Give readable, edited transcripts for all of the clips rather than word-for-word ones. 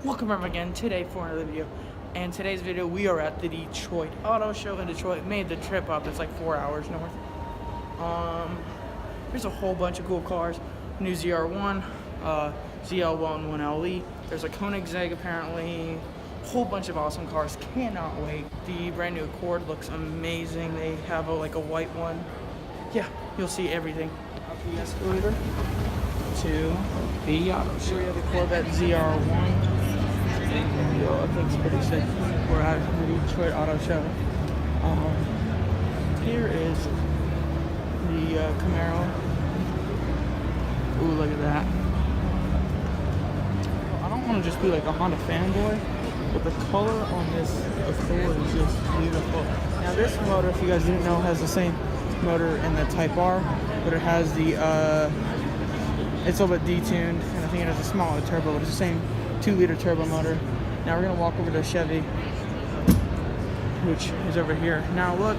Welcome back again today for another video. And today's video, we are at the Detroit Auto Show in Detroit. Made the trip up. It's like 4 hours north. There's a whole bunch of cool cars. New ZR1, ZL1LE. There's a Koenigsegg apparently. Whole bunch of awesome cars. Cannot wait. The brand new Accord looks amazing. They have like a white one. Yeah, you'll see everything. Up the escalator to the auto show. We have the Corvette ZR1. I think it's pretty sick. We're at the Detroit Auto Show. Here is the Camaro. Ooh, look at that. I don't want to just be like a Honda fanboy, but the color on this Accord is just beautiful. Now this motor, if you guys didn't know, has the same motor in the Type R, but it has the, it's a little bit detuned, and I think it has a smaller turbo, but it's the same 2-liter turbo motor. Now we're gonna walk over to Chevy, which is over here. Now look,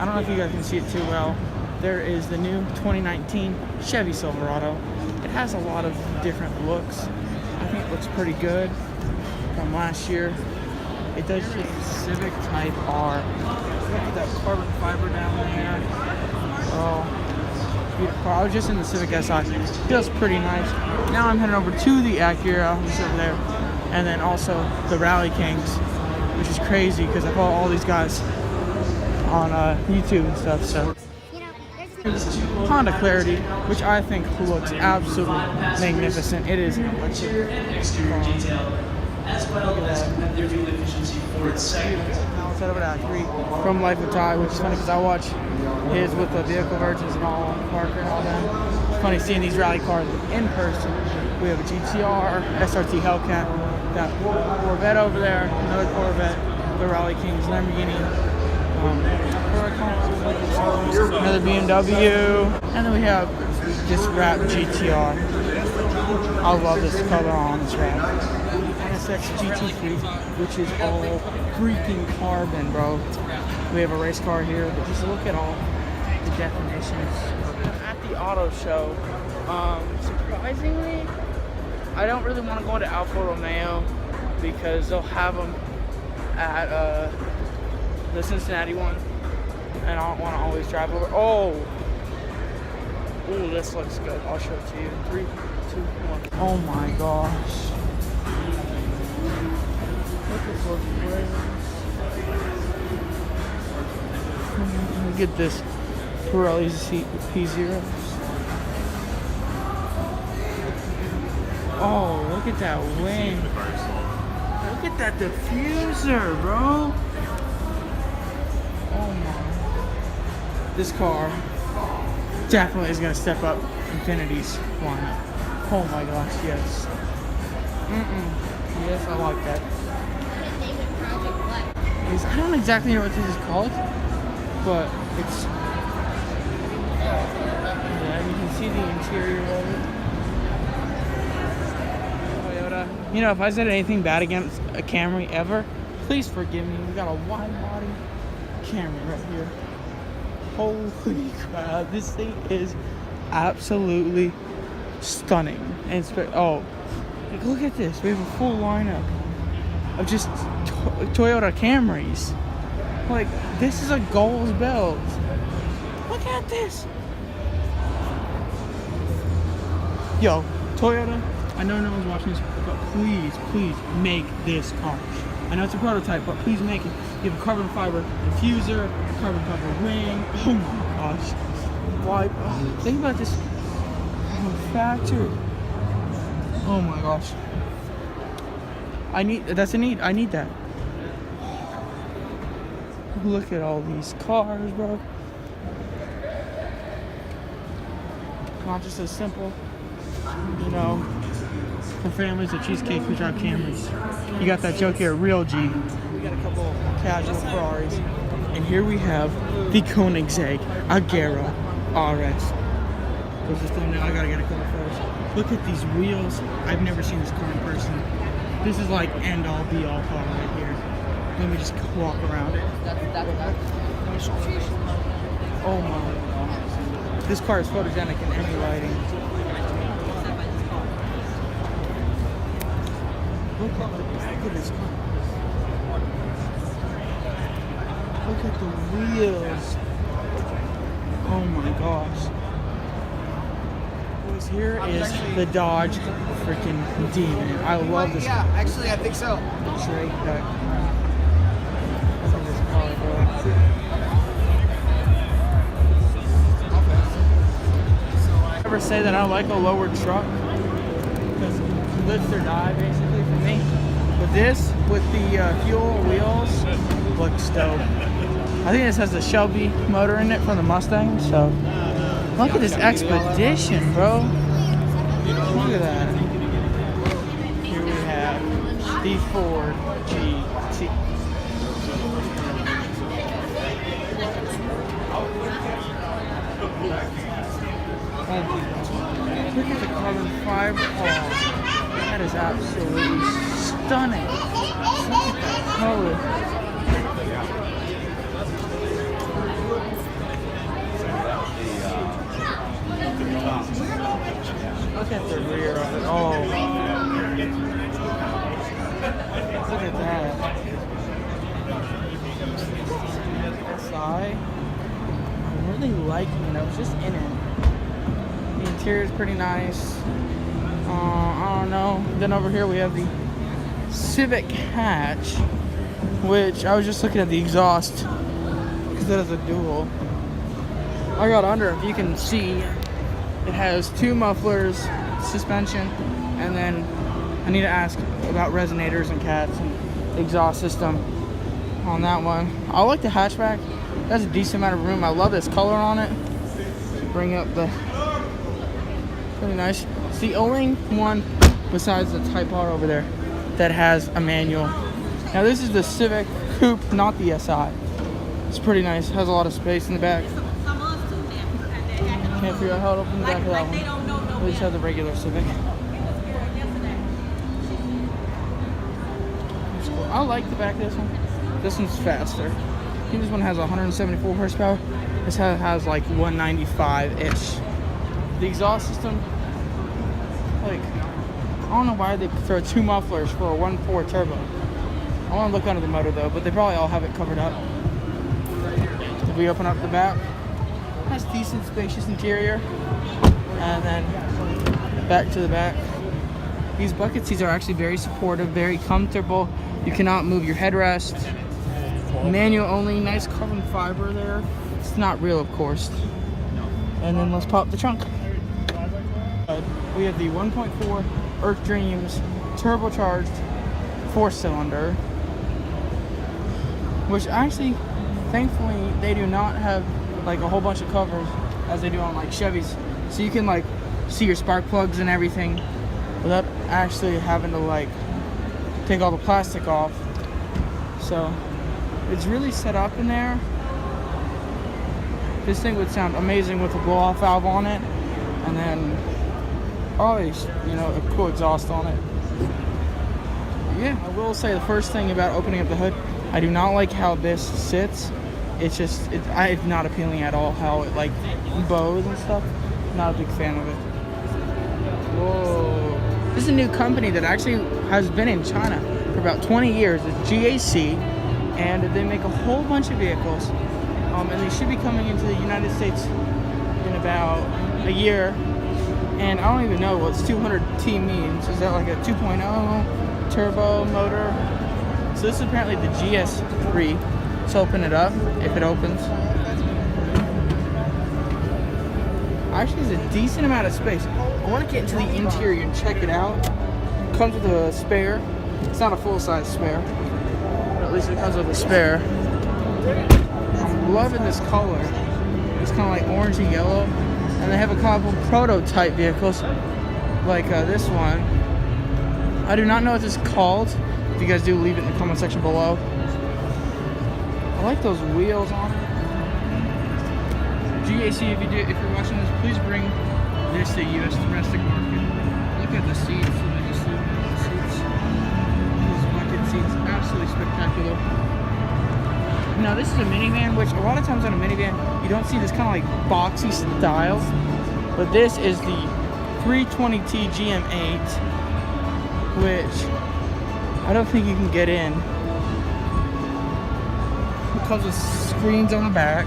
I don't know if you guys can see it too well. There is the new 2019 Chevy Silverado. It has a lot of different looks. I think it looks pretty good from last year. It does just Civic Type R. Look at that carbon fiber down there. Oh, beautiful. I was just in the Civic SI. Feels pretty nice. Now I'm heading over to the Agerra, which is over there. And then also the Rally Kings, which is crazy because I follow all these guys on YouTube and stuff. So Honda Clarity, which I think looks absolutely magnificent. It is electric. As well as their fuel efficiency for its segment. Now let's head over to Act 3 from Life with Ty, which is funny because I watch his with the vehicle virgins and all, Parker and all that. It's funny seeing these rally cars in person. We have a GTR, SRT Hellcat, that Corvette over there, another Corvette, the Rally Kings, Lamborghini, another BMW, and then we have this wrap GTR. I love this color on this wrap. NSX GT3, which is all freaking carbon, bro. We have a race car here, but just look at all the definitions. At the auto show, surprisingly, I don't really want to go into Alfa Romeo because they'll have them at the Cincinnati one, and I don't want to always drive over. Oh, ooh, this looks good. I'll show it to you. 3, 2, 1. Oh my gosh! Look at those rims. Look at this Pirelli P0. Oh, look at that wing. Look at that diffuser, bro. Oh my. This car definitely is going to step up Infinity's lineup. Oh my gosh, yes. Yes, I like that. I don't exactly know what this is called, but it's... Yeah, you can see the interior of it. You know, if I said anything bad against a Camry ever, please forgive me. We got a wide body Camry right here. Holy crap, this thing is absolutely stunning. And oh, look at this. We have a full lineup of just Toyota Camrys. Like, this is a gold belt. Look at this. Yo, Toyota, I know no one's watching this, but please make this car. I know it's a prototype, but please make it. You have a carbon fiber diffuser, a carbon fiber wing. Oh my gosh. Why? Oh, think about this factory. Oh my gosh. I need that. Look at all these cars, bro. Not just as simple, you know. For families of cheesecake who drive Camrys. You got that joke here, real G. We got a couple casual Ferraris. And here we have the Koenigsegg agerra RS. What's this thing now? I gotta get a couple photos. Look at these wheels. I've never seen this car in person. This is like end all be all car right here. Let me just walk around it. Oh my God. This car is photogenic in any lighting. Look at the back of this car. Look at the wheels. Oh my gosh. Boys, here is the Dodge freaking Demon. I love this. Yeah, actually, I think so. Drake back. Look at this car, bro. Ever say that I like a lower truck? Because lift or die, basically, for me. But this, with the fuel wheels, looks dope. I think this has the Shelby motor in it from the Mustang, so look at this Expedition, bro. Look at that. Here we have the Ford GT. Look at the carbon fiber. Oh, that is absolutely stunning. Look at that color. Look at the rear of it. Oh. Look at that. SI. I'm really liking it. I was just in it. The interior is pretty nice. I don't know. Then over here we have the Civic hatch, which I was just looking at the exhaust because that is a dual. I got under, if you can see, it has 2 mufflers, suspension, and then I need to ask about resonators and cats and exhaust system on that one. I like the hatchback. That's a decent amount of room. I love this color on it. Bring up the pretty nice. It's the only one besides the Type R over there that has a manual. Now this is the Civic Coupe, not the SI. It's pretty nice. Has a lot of space in the back. Can't figure out how to open the back of that one. At least have the regular Civic. That's cool. I like the back of this one. This one's faster. I think this one has 174 horsepower. This has like 195-ish. The exhaust system, like, I don't know why they throw 2 mufflers for a 1.4 turbo. I want to look under the motor though, but they probably all have it covered up. If we open up the back, it has decent spacious interior. And then back to the back. These bucket seats are actually very supportive, very comfortable. You cannot move your headrest. Manual only, nice carbon fiber there. It's not real, of course. And then let's pop the trunk. We have the 1.4 Earth Dreams turbocharged 4-cylinder, which actually, thankfully, they do not have like a whole bunch of covers as they do on like Chevys, so you can like see your spark plugs and everything without actually having to like take all the plastic off. So it's really set up in there. This thing would sound amazing with a blow-off valve on it, and then always, you know, a cool exhaust on it. Yeah, I will say the first thing about opening up the hood, I do not like how this sits. It's just, it's not appealing at all how it like bows and stuff. Not a big fan of it. Whoa. This is a new company that actually has been in China for about 20 years. It's GAC, and they make a whole bunch of vehicles. And they should be coming into the United States in about a year. And I don't even know what 200T means. Is that like a 2.0 turbo motor? So this is apparently the GS3. Let's open it up, if it opens. Actually, there's a decent amount of space. I want to get into the interior and check it out. It comes with a spare. It's not a full-size spare, but at least it comes with a spare. I'm loving this color. It's kind of like orange and yellow. And they have a couple prototype vehicles, like this one. I do not know what this is called. If you guys do, leave it in the comment section below. I like those wheels on it. GAC, if you're watching this, please bring this to U.S. domestic market. Look at the seats. Let me just zoom in on the seats. These bucket seats, absolutely spectacular. Now this is a minivan, which a lot of times on a minivan, you don't see this kind of like boxy style. But this is the 320T GM8, which I don't think you can get in. It comes with screens on the back.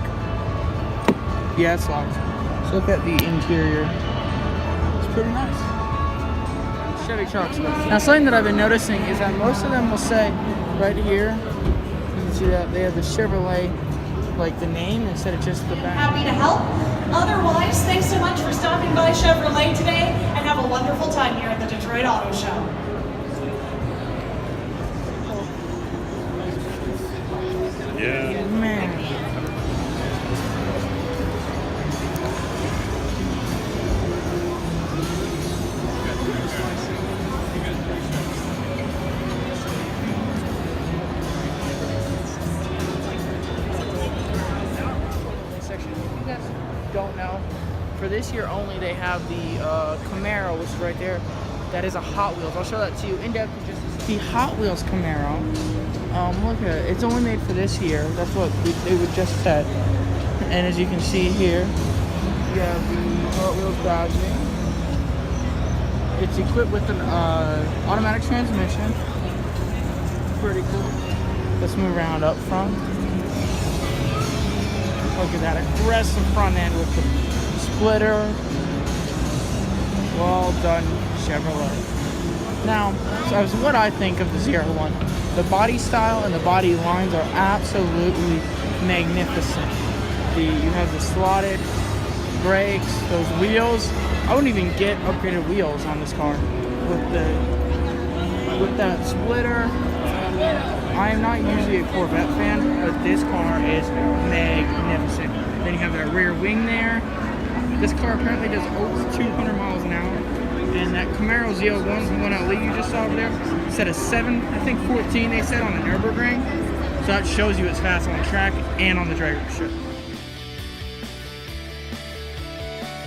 Yeah, it's locked. So look at the interior. It's pretty nice. Chevy trucks. Now something that I've been noticing is that most of them will say right here, you can see that they have the Chevrolet, like the name instead of just the back. Happy to help. Otherwise, thanks so much for stopping by Chevrolet today and have a wonderful time here at the Detroit Auto Show. Yeah. Man. Section. If you guys don't know, for this year only, they have the Camaro, which is right there. That is a Hot Wheels. I'll show that to you in depth. The Hot Wheels Camaro. Look at it. It's only made for this year. That's what they would just said. And as you can see here, you have the Hot Wheels badging. It's equipped with an automatic transmission. Pretty cool. Let's move around up front. Look at that aggressive front end with the splitter. Well done, Chevrolet. Now, so as what I think of the ZR1, the body style and the body lines are absolutely magnificent. You have the slotted brakes, those wheels. I wouldn't even get upgraded wheels on this car with that splitter. I am not usually a Corvette fan, but this car is magnificent. Then you have that rear wing there. This car apparently does over 200 miles an hour. And that Camaro Z01 from one LE you just saw over there said a 7, I think 14 they said on the Nürburgring. So that shows you it's fast on the track and on the drag strip.